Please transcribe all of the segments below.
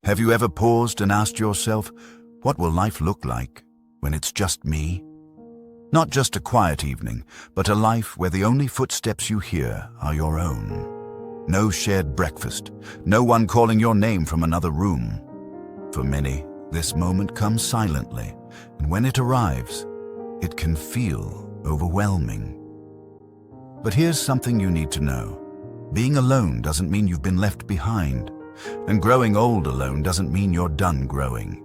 Have you ever paused and asked yourself, what will life look like when it's just me? Not just a quiet evening, but a life where the only footsteps you hear are your own. No shared breakfast, no one calling your name from another room. For many, this moment comes silently, and when it arrives, it can feel overwhelming. But here's something you need to know. Being alone doesn't mean you've been left behind, and growing old alone doesn't mean you're done growing.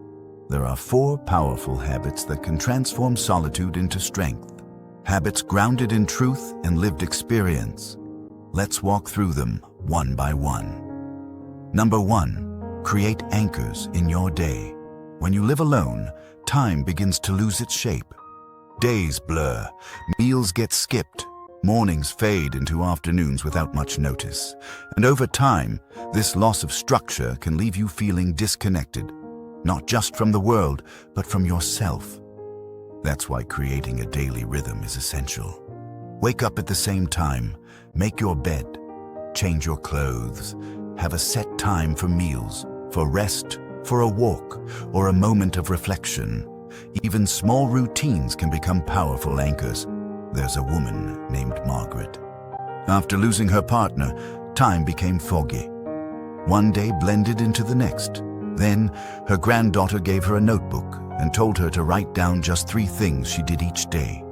There are 4 powerful habits that can transform solitude into strength. Habits grounded in truth and lived experience. Let's walk through them one by one. Number 1, create anchors in your day. When you live alone, time begins to lose its shape. Days blur, meals get skipped, mornings fade into afternoons without much notice. And over time, this loss of structure can leave you feeling disconnected, not just from the world, but from yourself. That's why creating a daily rhythm is essential. Wake up at the same time, make your bed, change your clothes, have a set time for meals, for rest, for a walk, or a moment of reflection. Even small routines can become powerful anchors. There's a woman named Margaret. After losing her partner, time became foggy. One day blended into the next. Then, her granddaughter gave her a notebook and told her to write down just 3 things she did each day.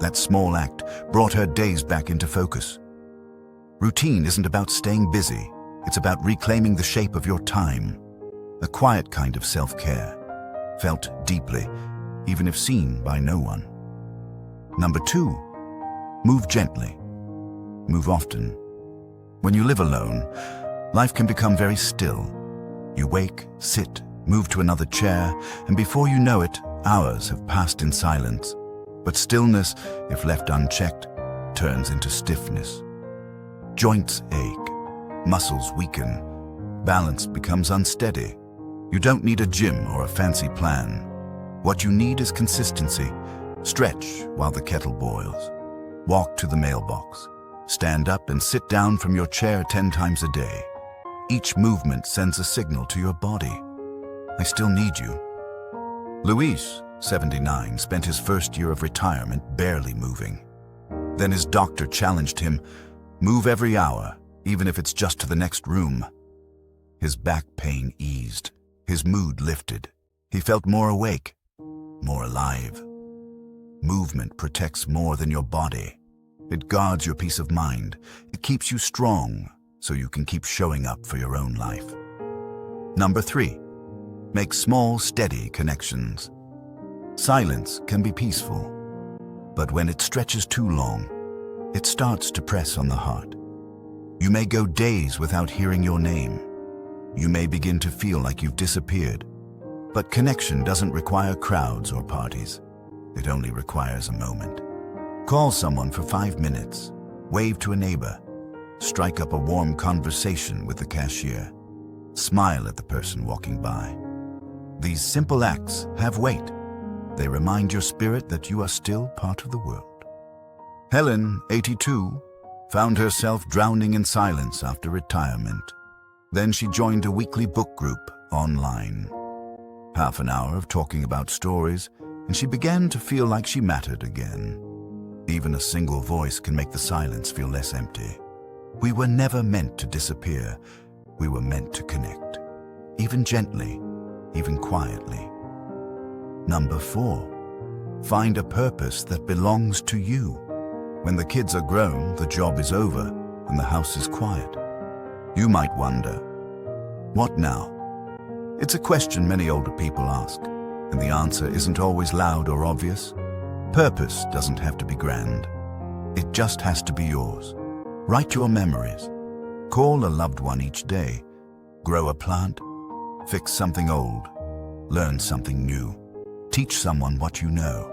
That small act brought her days back into focus. Routine isn't about staying busy. It's about reclaiming the shape of your time. A quiet kind of self-care, felt deeply, even if seen by no one. Number 2, move gently. Move often. When you live alone, life can become very still. You wake, sit, move to another chair, and before you know it, hours have passed in silence. But stillness, if left unchecked, turns into stiffness. Joints ache, muscles weaken, balance becomes unsteady. You don't need a gym or a fancy plan. What you need is consistency. Stretch while the kettle boils. Walk to the mailbox. Stand up and sit down from your chair 10 times a day. Each movement sends a signal to your body. I still need you. Luis, 79, spent his first year of retirement barely moving. Then his doctor challenged him, move every hour, even if it's just to the next room. His back pain eased. His mood lifted. He felt more awake, more alive. Movement protects more than your body. It guards your peace of mind. It keeps you strong so you can keep showing up for your own life. Number 3, make small, steady connections. Silence can be peaceful, but when it stretches too long, it starts to press on the heart. You may go days without hearing your name. You may begin to feel like you've disappeared. But connection doesn't require crowds or parties. It only requires a moment. Call someone for 5 minutes, wave to a neighbor, strike up a warm conversation with the cashier, smile at the person walking by. These simple acts have weight. They remind your spirit that you are still part of the world. Helen, 82, found herself drowning in silence after retirement. Then she joined a weekly book group online. Half an hour of talking about stories, and she began to feel like she mattered again. Even a single voice can make the silence feel less empty. We were never meant to disappear. We were meant to connect. Even gently, even quietly. Number 4, find a purpose that belongs to you. When the kids are grown, the job is over, and the house is quiet. You might wonder, what now? It's a question many older people ask, and the answer isn't always loud or obvious. Purpose doesn't have to be grand. It just has to be yours. Write your memories. Call a loved one each day. Grow a plant. Fix something old. Learn something new. Teach someone what you know.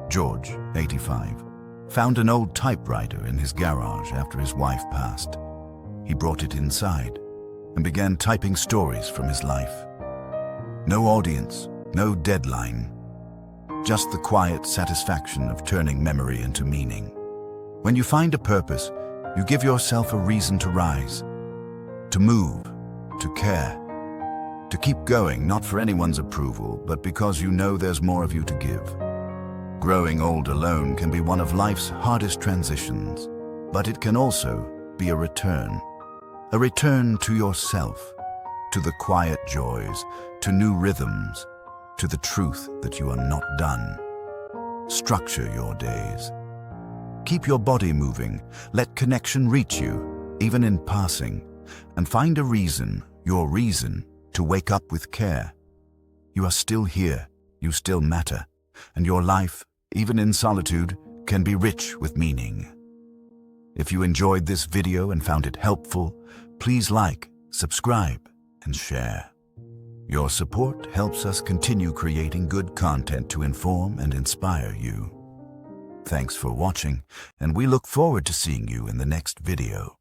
George, 85, found an old typewriter in his garage after his wife passed. He brought it inside and began typing stories from his life. No audience, no deadline, just the quiet satisfaction of turning memory into meaning. When you find a purpose, you give yourself a reason to rise, to move, to care. To keep going, not for anyone's approval, but because you know there's more of you to give. Growing old alone can be one of life's hardest transitions, but it can also be a return to yourself, to the quiet joys, to new rhythms, to the truth that you are not done. Structure your days. Keep your body moving, let connection reach you, even in passing, and find a reason, your reason, to wake up with care. You are still here, you still matter, and your life, even in solitude, can be rich with meaning. If you enjoyed this video and found it helpful, please like, subscribe, and share. Your support helps us continue creating good content to inform and inspire you. Thanks for watching, and we look forward to seeing you in the next video.